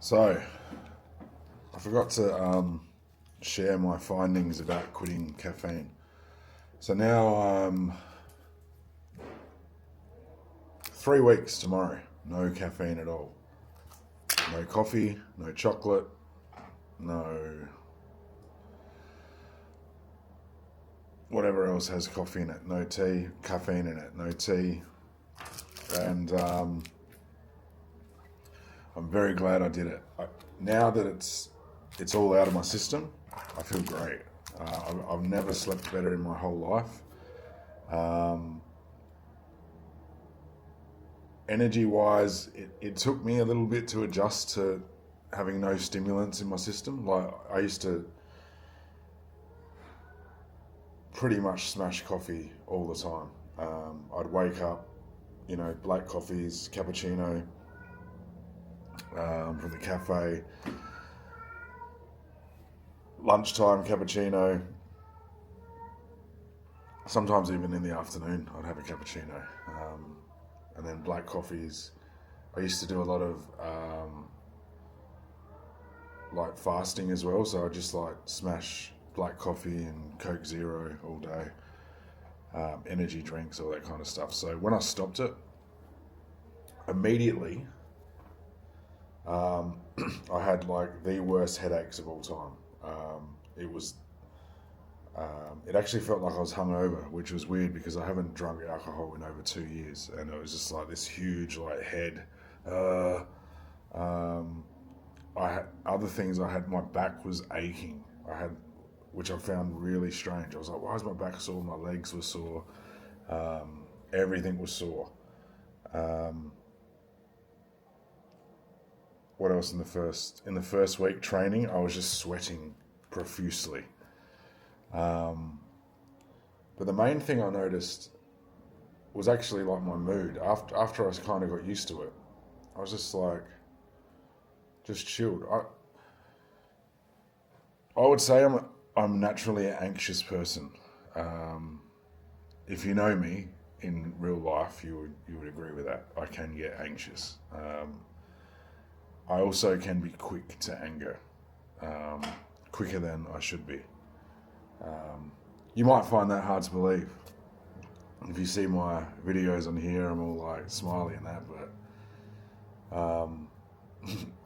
So, I forgot to share my findings about quitting caffeine. So now, 3 weeks tomorrow, no caffeine at all. No coffee, no chocolate, no whatever else has coffee in it, no tea, caffeine in it, no tea. And I'm very glad I did it. Now that it's all out of my system, I feel great. I've never slept better in my whole life. Energy-wise, it took me a little bit to adjust to having no stimulants in my system. Like, I used to pretty much smash coffee all the time. I'd wake up, black coffees, cappuccino from the cafe, lunchtime cappuccino, sometimes even in the afternoon I'd have a cappuccino, and then black coffees. I used to do a lot of like fasting as well, so I just like smash black coffee and Coke Zero all day, energy drinks, all that kind of stuff. So when I stopped it, immediately I had like the worst headaches of all time. It actually felt like I was hungover, which was weird because I haven't drunk alcohol in over 2 years, and it was just like this huge like head. I had other things. My back was aching. Which I found really strange. I was like, why is my back sore? My legs were sore. Everything was sore. What else in the first week training? I was just sweating profusely. But the main thing I noticed was actually like my mood. After I kind of got used to it, I was just like, just chilled. I would say I'm naturally an anxious person. If you know me in real life, you would agree with that. I can get anxious. I also can be quick to anger, quicker than I should be. You might find that hard to believe. If you see my videos on here, I'm all like smiley and that, but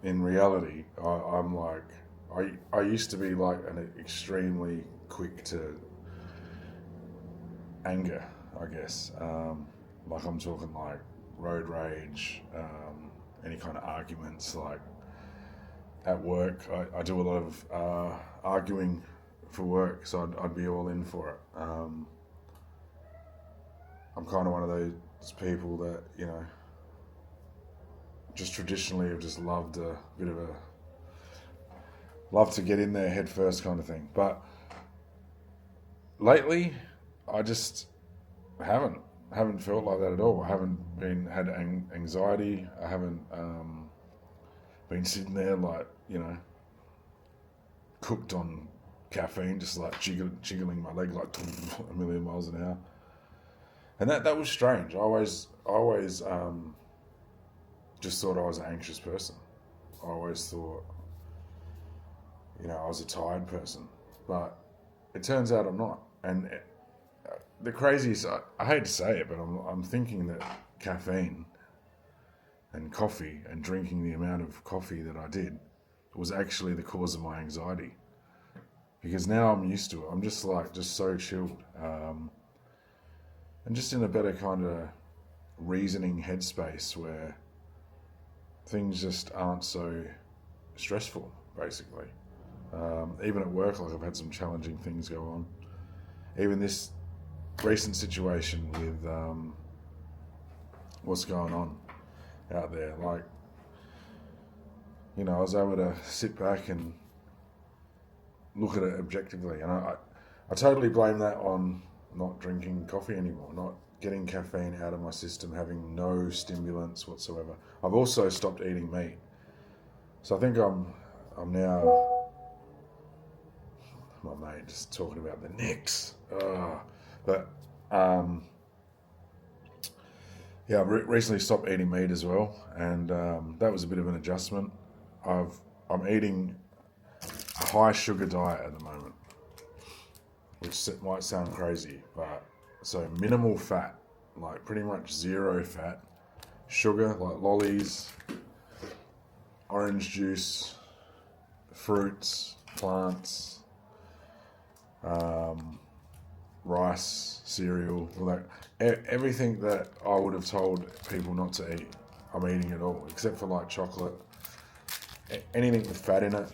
in reality, I'm like, I used to be like an extremely quick to anger, I guess. Like I'm talking like road rage, any kind of arguments, like at work. I do a lot of arguing for work, so I'd be all in for it. I'm kind of one of those people that, just traditionally have just loved a bit of love to get in there head first kind of thing. But lately, I just haven't felt like that at all. I haven't had anxiety. I haven't been sitting there like, cooked on caffeine, just like jiggling my leg like a million miles an hour. And that was strange. I always just thought I was an anxious person. I always thought, I was a tired person. But it turns out I'm not. And the craziest, I hate to say it, but I'm thinking that caffeine and coffee and drinking the amount of coffee that I did was actually the cause of my anxiety. Because now I'm used to it. I'm just so chilled. And just in a better kind of reasoning headspace where things just aren't so stressful, basically. Even at work, like I've had some challenging things go on. Even this recent situation with what's going on out there. Like, I was able to sit back and look at it objectively. And I totally blame that on not drinking coffee anymore, not getting caffeine out of my system, having no stimulants whatsoever. I've also stopped eating meat. So I think I'm now, my mate just talking about the Knicks. But yeah, I recently stopped eating meat as well, and that was a bit of an adjustment. I'm eating a high sugar diet at the moment, which might sound crazy, but so minimal fat, like pretty much zero fat, sugar like lollies, orange juice, fruits, plants, rice, cereal, all that. Everything that I would have told people not to eat, I'm eating it all, except for like chocolate. Anything with fat in it,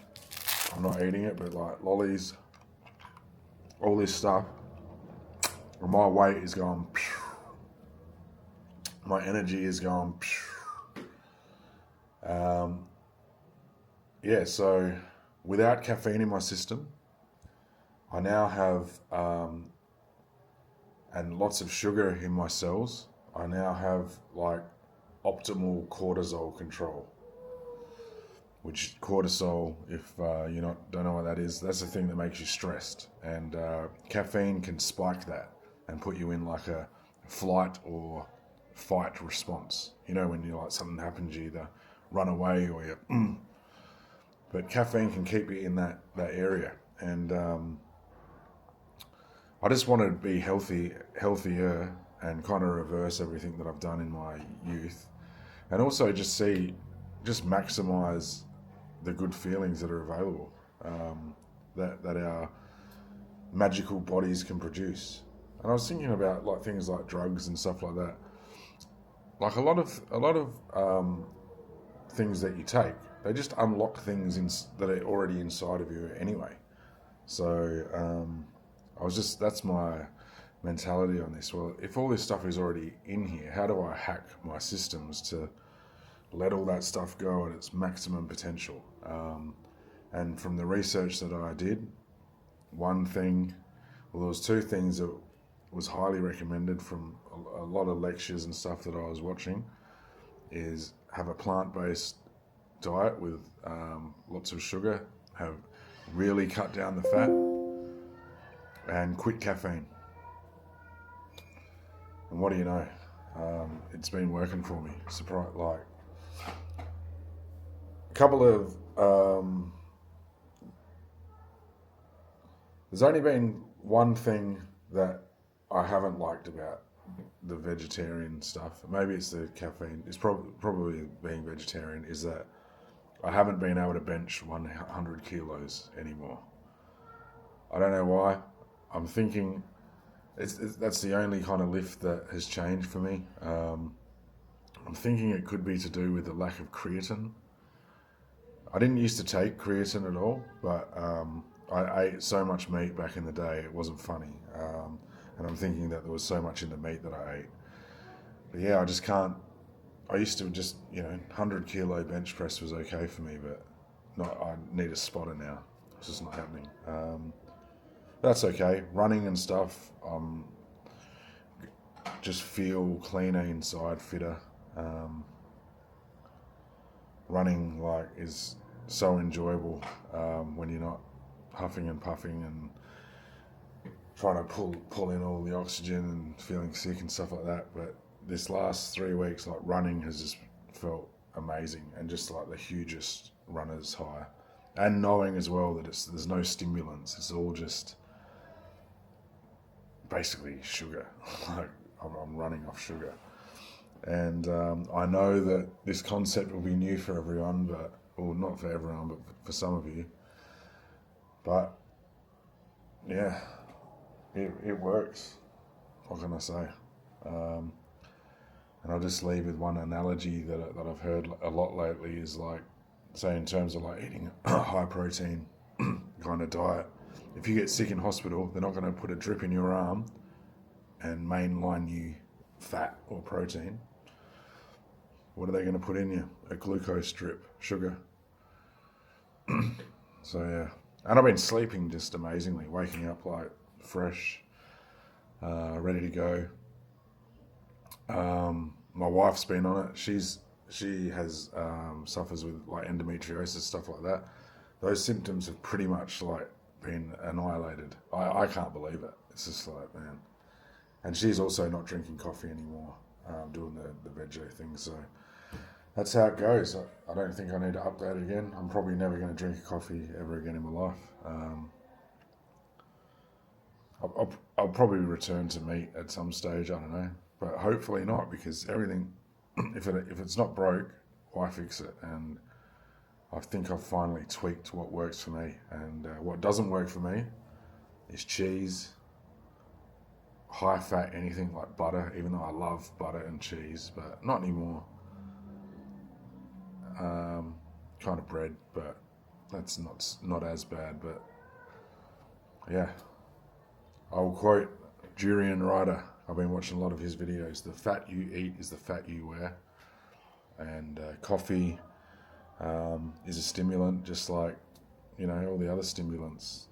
I'm not eating it, but like lollies, all this stuff. My weight is going, my energy is going, yeah, so without caffeine in my system, I now have, and lots of sugar in my cells, I now have like optimal cortisol control. Which cortisol, if you don't know what that is, that's the thing that makes you stressed. And caffeine can spike that and put you in like a flight or fight response. You know, when you like something happens, you either run away or you. But caffeine can keep you in that area. And I just want to be healthier, and kind of reverse everything that I've done in my youth, and also just maximize the good feelings that are available, that our magical bodies can produce. And I was thinking about like things like drugs and stuff like that. Like a lot of things that you take, they just unlock things that are already inside of you anyway. So that's my mentality on this. Well, if all this stuff is already in here, how do I hack my systems to let all that stuff go at its maximum potential? And from the research that I did, there was two things that was highly recommended from a lot of lectures and stuff that I was watching, is have a plant-based diet with lots of sugar, have really cut down the fat, and quit caffeine. And what do you know? It's been working for me. Like a couple of there's only been one thing that I haven't liked about the vegetarian stuff. Maybe it's the caffeine. It's probably being vegetarian, is that I haven't been able to bench 100 kilos anymore. I don't know why. I'm thinking that's the only kind of lift that has changed for me. I'm thinking it could be to do with the lack of creatine. I didn't used to take creatine at all, but I ate so much meat back in the day, it wasn't funny. And I'm thinking that there was so much in the meat that I ate. But yeah, I just can't. I used to just, 100 kilo bench press was okay for me, but I need a spotter now. It's just not happening. That's okay. Running and stuff, just feel cleaner inside, fitter. Running is so enjoyable when you're not huffing and puffing and trying to pull in all the oxygen and feeling sick and stuff like that. But this last 3 weeks, running has just felt amazing, and just the hugest runner's high. And knowing as well that there's no stimulants, it's all just basically sugar. I'm running off sugar. And I know that this concept will be new for everyone, not for everyone, but for some of you. But yeah, it works. What can I say? And I'll just leave with one analogy that I've heard a lot lately, is say in terms of eating a high protein kind of diet. If you get sick in hospital, they're not going to put a drip in your arm and mainline you fat or protein. What are they going to put in you? A glucose drip, sugar. So yeah, and I've been sleeping just amazingly, waking up fresh, ready to go. My wife's been on it. She has suffers with endometriosis, stuff like that. Those symptoms have pretty much been annihilated. I can't believe it. It's just man. And she's also not drinking coffee anymore, doing the veggie thing. So that's how it goes. I don't think I need to update it again. I'm probably never going to drink a coffee ever again in my life. I'll probably return to meat at some stage. I don't know, but hopefully not, because everything, if it's not broke, why fix it? And I think I've finally tweaked what works for me, and what doesn't work for me is cheese, high fat, anything like butter. Even though I love butter and cheese, but not anymore. Kind of bread, but that's not as bad. But yeah, I'll quote Jurian Ryder. I've been watching a lot of his videos. The fat you eat is the fat you wear. And coffee is a stimulant, just like, all the other stimulants.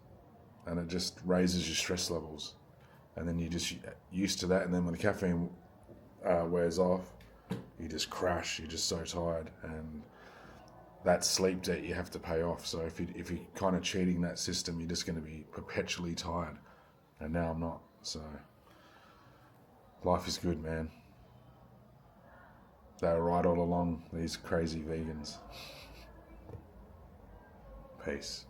And it just raises your stress levels. And then you're just used to that. And then when the caffeine wears off, you just crash. You're just so tired. And that sleep debt you have to pay off. So if you're kind of cheating that system, you're just going to be perpetually tired. And now I'm not. So life is good, man. They were right all along, these crazy vegans. Peace.